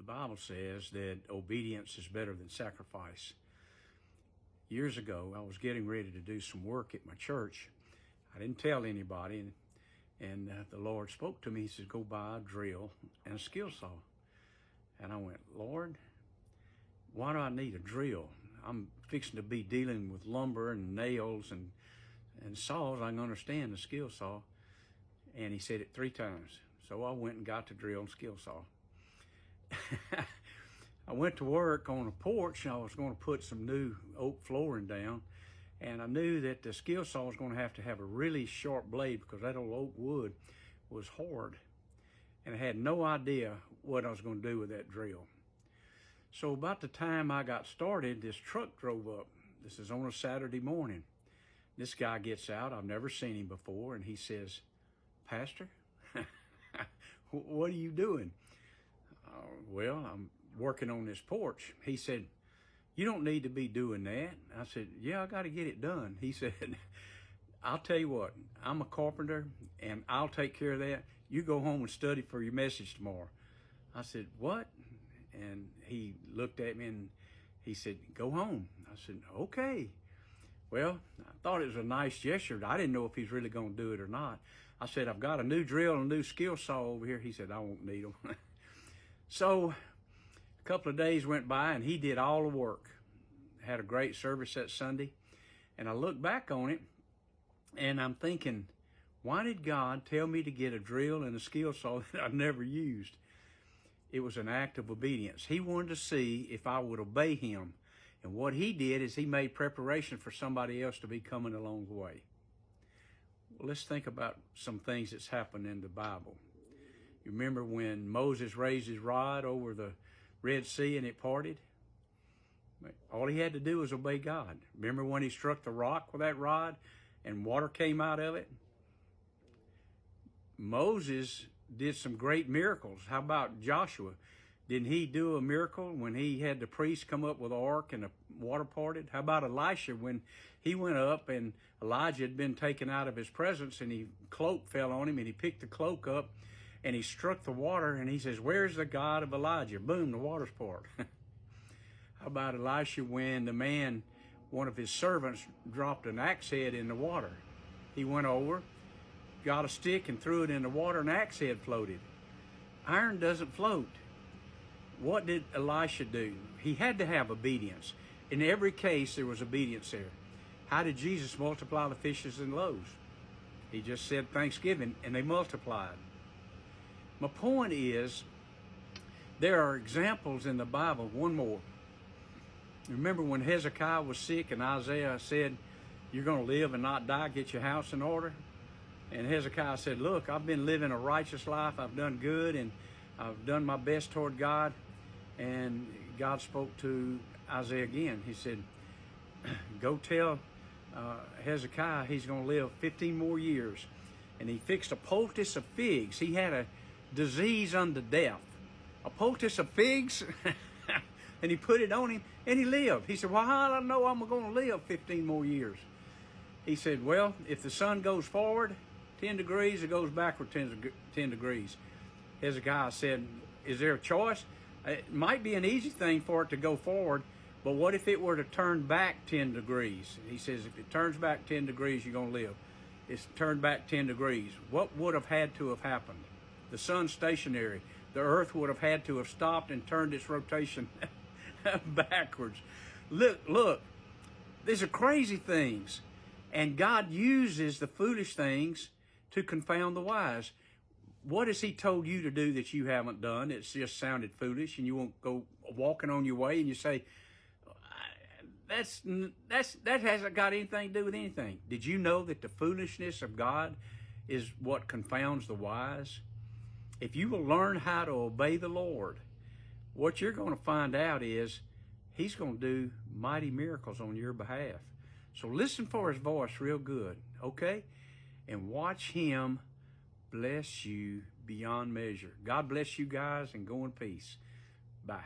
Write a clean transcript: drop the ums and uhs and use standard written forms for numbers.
Bible says that obedience is better than sacrifice. Years ago, I was getting ready to do some work at my church. I didn't tell anybody, and the Lord spoke to me. He said, go buy a drill and a skill saw. And I went, Lord, why do I need a drill? I'm fixing to be dealing with lumber and nails and saws. I can understand the skill saw. And he said it 3 times. So I went and got the drill and skill saw. I went to work on a porch, and I was going to put some new oak flooring down, and I knew that the skill saw was going to have a really sharp blade because that old oak wood was hard, and I had no idea what I was going to do with that drill. So about the time I got started, this truck drove up. This is on a Saturday morning. This guy gets out. I've never seen him before, and he says, Pastor, what are you doing? Well, I'm working on this porch. He said, you don't need to be doing that. I said, yeah, I got to get it done. He said, I'll tell you what, I'm a carpenter and I'll take care of that. You go home and study for your message tomorrow. I said, what? And he looked at me and he said, go home. I said, okay. Well, I thought it was a nice gesture. I didn't know if he's really going to do it or not. I said, I've got a new drill and a new skill saw over here. He said, I won't need them. So a couple of days went by and he did all the work. Had a great service that Sunday. And I look back on it and I'm thinking, why did God tell me to get a drill and a skill saw that I've never used? It was an act of obedience. He wanted to see if I would obey him. And what he did is he made preparation for somebody else to be coming along the way. Well, let's think about some things that's happened in the Bible. You remember when Moses raised his rod over the Red Sea and it parted? All he had to do was obey God. Remember when he struck the rock with that rod and water came out of it? Moses did some great miracles. How about Joshua? Didn't he do a miracle when he had the priest come up with the ark and the water parted? How about Elisha when he went up and Elijah had been taken out of his presence and his cloak fell on him and he picked the cloak up and he struck the water and he says, where's the God of Elijah? Boom, the water's part. How about Elisha when the man, one of his servants, dropped an axe head in the water? He went over, got a stick and threw it in the water and the axe head floated. Iron doesn't float. What did Elisha do? He had to have obedience. In every case, there was obedience there. How did Jesus multiply the fishes and loaves? He just said Thanksgiving and they multiplied. My point is, there are examples in the Bible. One more. Remember when Hezekiah was sick and Isaiah said, you're going to live and not die, get your house in order? And Hezekiah said, look, I've been living a righteous life. I've done good and I've done my best toward God. And God spoke to Isaiah again. He said, go tell Hezekiah he's going to live 15 more years. And he fixed a poultice of figs. He had a disease unto death. A poultice of figs? And he put it on him and he lived. He said, well, how do I know I'm going to live 15 more years? He said, well, if the sun goes forward 10 degrees, it goes backward 10 degrees. Hezekiah said, is there a choice? It might be an easy thing for it to go forward, but what if it were to turn back 10 degrees? He says, if it turns back 10 degrees, you're going to live. It's turned back 10 degrees. What would have had to have happened? The sun's stationary. The earth would have had to have stopped and turned its rotation backwards. Look, these are crazy things. And God uses the foolish things to confound the wise. What has he told you to do that you haven't done? It's just sounded foolish and you won't go walking on your way and you say, that hasn't got anything to do with anything. Did you know that the foolishness of God is what confounds the wise? If you will learn how to obey the Lord, what you're going to find out is he's going to do mighty miracles on your behalf. So listen for his voice real good, okay? And watch him bless you beyond measure. God bless you guys and go in peace. Bye.